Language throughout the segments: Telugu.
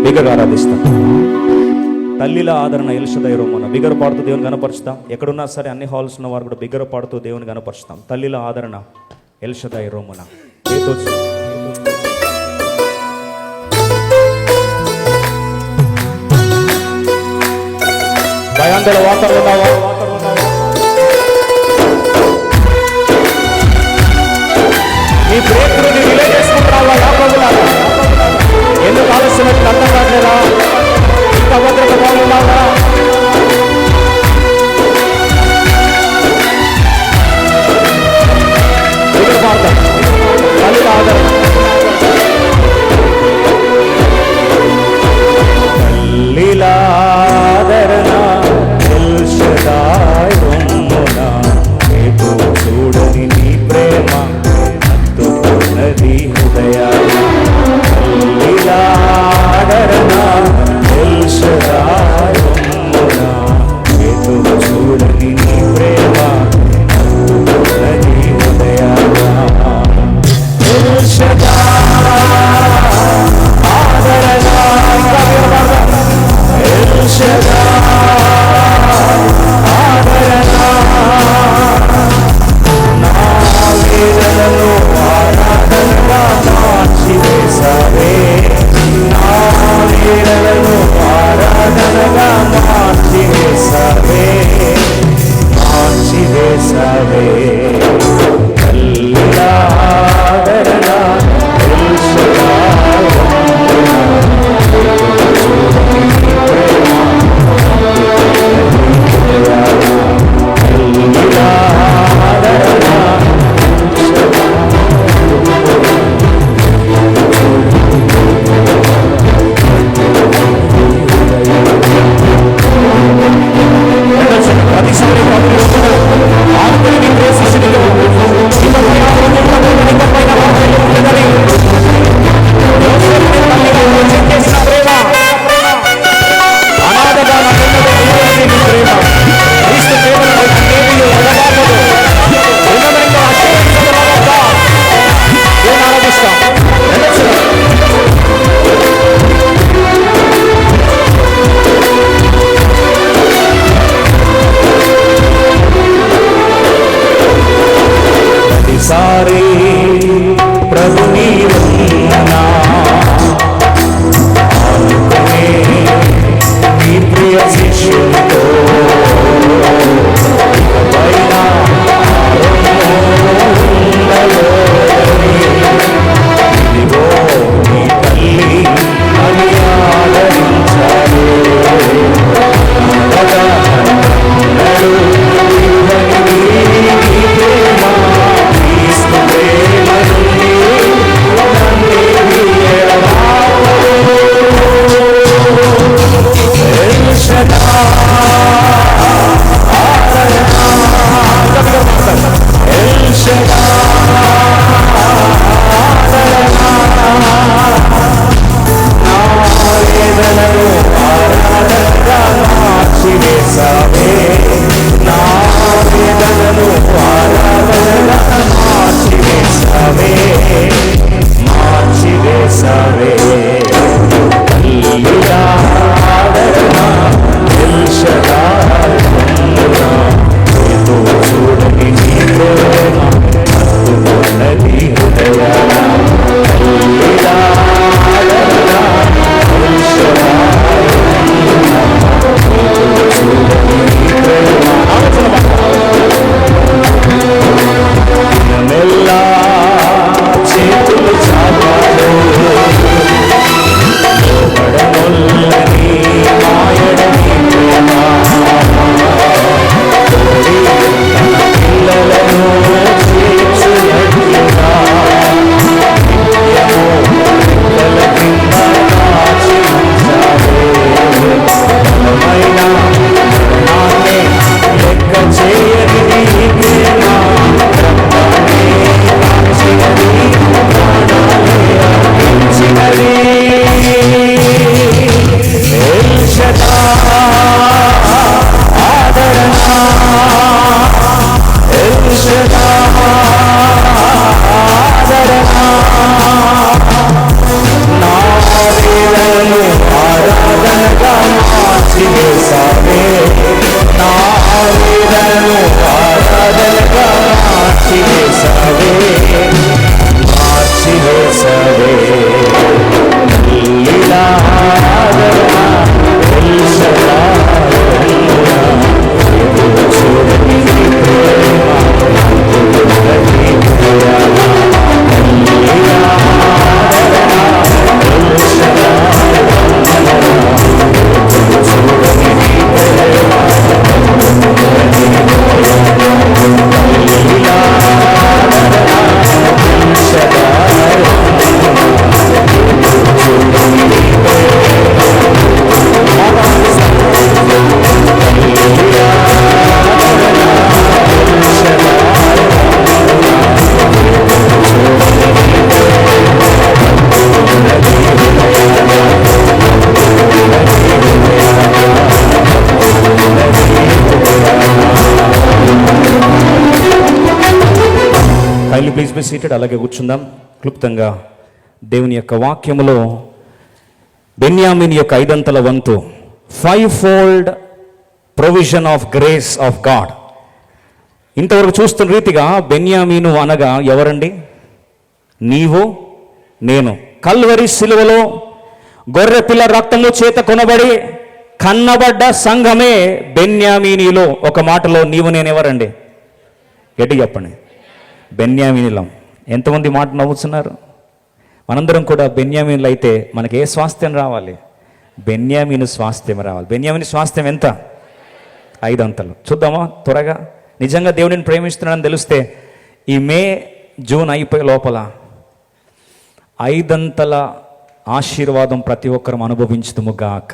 బిగ్గరగా ఆరాధిస్తాం. తల్లిల ఆదరణ ఎల్షదై రొమ్మన బిగ్గర పాడుతూ దేవుని కనపరుస్తాం. ఎక్కడున్నా సరే అన్ని హాల్స్ ఉన్న వారు కూడా బిగ్గర పాడుతూ దేవుని కనపరుస్తాం. తల్లిల ఆదరణ ఎల్షదై రొమ్మన. భయాందోళన వాతావరణం నీ బ్రేక్ని రిలే చేసుకుంటున్నావా? యాకోబులాగా ఎందుకు ఆలస్యమైతే అర్థం కావట్లేదా? ఇంత భద్రత బాగున్నావా? తల్లిల ఆదరణ ఎల్షదై రొమ్మున రేపు చూడని నీ ప్రేమ హత్తుకున్నది హృదయాన. తల్లిల ఆదరణ ఎల్షదై రొమ్మున రేపు చూడని నీ ప్రేమ హత్తుకున్నది హృదయాన. ఎల్షదై ఆదరణ ఎల్షదై ఆదరణ నా వేదనలో ఆరాధనగా మార్చివేశావే. నా వేదనలో ఆరాధనగా మార్చివేసావే, నా ఆవేదనను ఆరాధనగా మార్చివేసావే, మార్చివేసావే. తల్లిలా ఆదరణ ఎల్ షడాయ్ చూడని ప్రేమ చూడని దయ, తల్లిలా ఆదరణ ఎల్ షడాయ్ చూడని ప్రేమ తల్లిలా ఆదరణ ఎల్ షడాయ్ చూడని కైండ్లీ ప్లీజ్ బి సీటెడ్. అలాగే కూర్చుందాం. క్లుప్తంగా దేవుని యొక్క వాక్యములో బెన్యామీన్ యొక్క 5 వంతు, 5-fold provision of grace of God. ఇంతవరకు చూస్తున్న రీతిగా బెన్యామీను అనగా ఎవరండి? నీవు నేను. కల్వరి సిలువలో గొర్రె పిల్ల రక్తము చేత కొనబడి కన్నబడ్డ సంఘమే బెన్యామీనిలో. ఒక మాటలో నీవు నేను ఎవరండి? గట్టి చెప్పండి. బెన్యామీనిలం. ఎంతమంది మాట నవ్వుతున్నారు? మనందరం కూడా బెన్యామీనులు అయితే మనకి ఏ స్వాస్థ్యం రావాలి? బెన్యామీను స్వాస్థ్యం రావాలి. బెన్యామీను స్వాస్థ్యం ఎంత? 5 చూద్దామా త్వరగా. నిజంగా దేవుడిని ప్రేమిస్తున్నాడని తెలిస్తే ఈ మే జూన్ అయిపోయే లోపల 5 ఆశీర్వాదం ప్రతి ఒక్కరం అనుభవించుదుము గాక.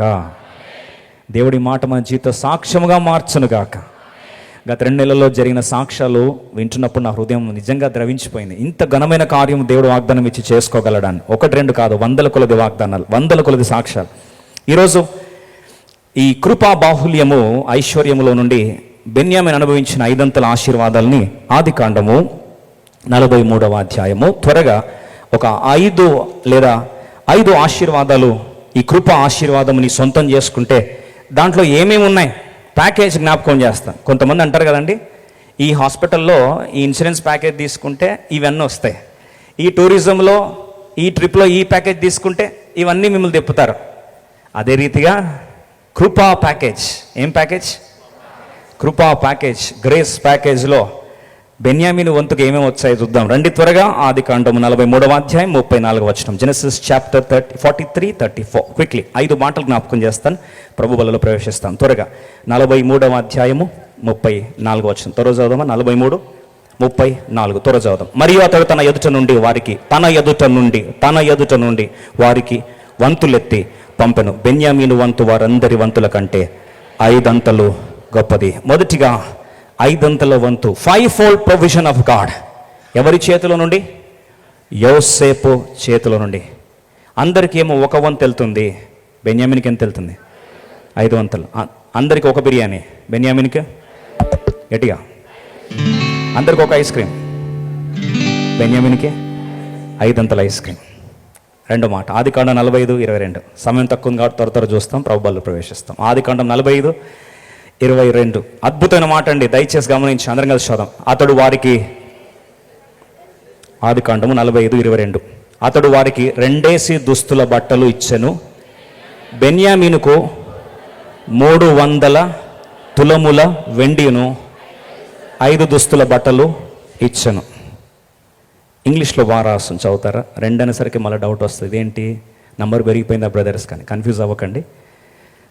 దేవుడి మాట మన జీవిత సాక్ష్యముగా మార్చును గాక. గత 2 నెలల్లో జరిగిన సాక్ష్యాలు వింటున్నప్పుడు నా హృదయం నిజంగా ద్రవించిపోయింది. ఇంత ఘనమైన కార్యం దేవుడు వాగ్దానం ఇచ్చి చేసుకోగలడాన్ని. 1-2 కాదు, 100 కొలది వాగ్దానాలు, 100 కొలది సాక్ష్యాలు. ఈరోజు ఈ కృపా బాహుల్యము ఐశ్వర్యములో నుండి బెన్యామీను అనుభవించిన 5 ఆశీర్వాదాలని ఆదికాండము 43వ అధ్యాయము త్వరగా ఒక 5 లేదా 5 ఆశీర్వాదాలు, ఈ కృప ఆశీర్వాదము నీ సొంతం చేసుకుంటే దాంట్లో ఏమేమి ఉన్నాయి ప్యాకేజ్ జ్ఞాపకం చేస్తాను. కొంతమంది అంటారు కదండి, ఈ హాస్పిటల్లో ఈ ఇన్సూరెన్స్ ప్యాకేజ్ తీసుకుంటే ఇవన్నీ వస్తాయి, ఈ టూరిజంలో ఈ ట్రిప్లో ఈ ప్యాకేజ్ తీసుకుంటే ఇవన్నీ మిమ్మల్ని తిప్పుతారు. అదే రీతిగా కృపా ప్యాకేజ్. ఏం ప్యాకేజ్? కృపా ప్యాకేజ్, గ్రేస్ ప్యాకేజ్లో బెన్యామీను వంతుకు ఏమేమి వచ్చాయో చూద్దాం రండి త్వరగా. ఆదికాండము 43వ అధ్యాయం 34వ వచనం. Genesis chapter 43-34. క్విక్లీ 5 మాటలు జ్ఞాపకం చేస్తాను, ప్రభు బలలో ప్రవేశిస్తాను త్వరగా. 43వ అధ్యాయము 34వ వచనం త్వర చదువుదామా? 43-34 త్వర చదువుదాం. మరియు అతడు తన ఎదుట నుండి వారికి వంతులెత్తి పంపెను. బెన్యామీను వంతు వారందరి వంతుల కంటే 5 గొప్పది. మొదటిగా 5 వంతు, 5-fold ప్రొవిజన్ ఆఫ్ గాడ్. ఎవరి చేతిలో నుండి? యోసేపు చేతిలో నుండి. అందరికీ ఏమో 1 వంతు వెళ్తుంది, బెన్యామీన్కి ఎంత వెళ్తుంది? 5 వంతులు. అందరికి 1 బిర్యానీ, బెన్యామీన్కి గట్టిగా అందరికి 1 ఐస్ క్రీమ్, బెన్యామీన్కి 5 ఐస్ క్రీమ్. 2 మాట. ఆదికాండం 45-22. సమయం తక్కువ ఉంది కాబట్టి త్వర చూస్తాం, ప్రభుబల్లో ప్రవేశిస్తాం. ఆదికాండం 45-22 అద్భుతమైన మాట అండి, దయచేసి గమనించి అందరం కలిసి చూద్దాం. అతడు వారికి, ఆదికాండము 45-22, అతడు వారికి 2 దుస్తుల బట్టలు ఇచ్చెను. బెన్యామీనుకు 300 తులముల వెండిను 5 దుస్తుల బట్టలు ఇచ్చెను. ఇంగ్లీష్లో బాగా రాస్తుంది, చదువుతారా? 2 అనేసరికి మళ్ళీ డౌట్ వస్తుంది, ఇదేంటి నంబర్ పెరిగిపోయిందా బ్రదర్స్? కానీ కన్ఫ్యూజ్ అవ్వకండి.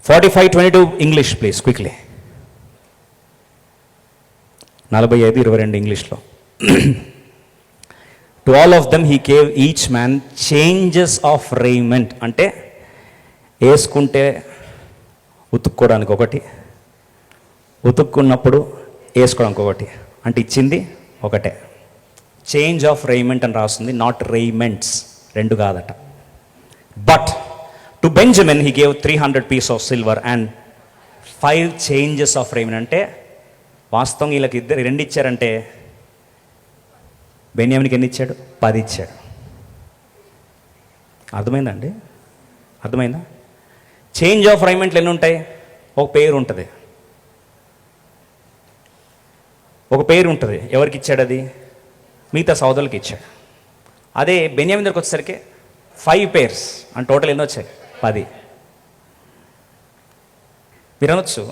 45-22 ఇంగ్లీష్ ప్లీజ్ క్విక్లీ. 45-22 ఇంగ్లీష్లో. To all of them he gave each man changes of raiment. అంటే వేసుకుంటే ఉతుక్కోవడానికి ఒకటి, ఉతుక్కున్నప్పుడు వేసుకోవడానికి ఒకటి, అంటే ఇచ్చింది ఒకటే. చేంజ్ ఆఫ్ రైమెంట్ అని రాస్తుంది, నాట్ రైమెంట్స్, 2 కాదట. But to Benjamin he gave 300 pieces of silver and 5 changes of raiment. అంటే వాస్తవం వీళ్ళకి 2 ఇచ్చారంటే బెన్యామీనికి ఎన్ని ఇచ్చాడు? 10 ఇచ్చాడు. అర్థమైందండి? అర్థమైందా? చేంజ్ ఆఫ్ రైమెంట్లు ఎన్ని ఉంటాయి? ఒక పేరు ఉంటుంది. ఒక పేరు ఉంటుంది. ఎవరికి ఇచ్చాడు అది? మిగతా సోదరులకి ఇచ్చాడు. అదే బెన్యామీన్ దగ్గరికి వచ్చేసరికి 5 పేర్స్ అని టోటల్ ఎన్ని వచ్చాయి? 10. మీరు అనొచ్చు,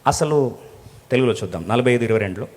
అసలు తెలుగులో చూద్దాం 45:22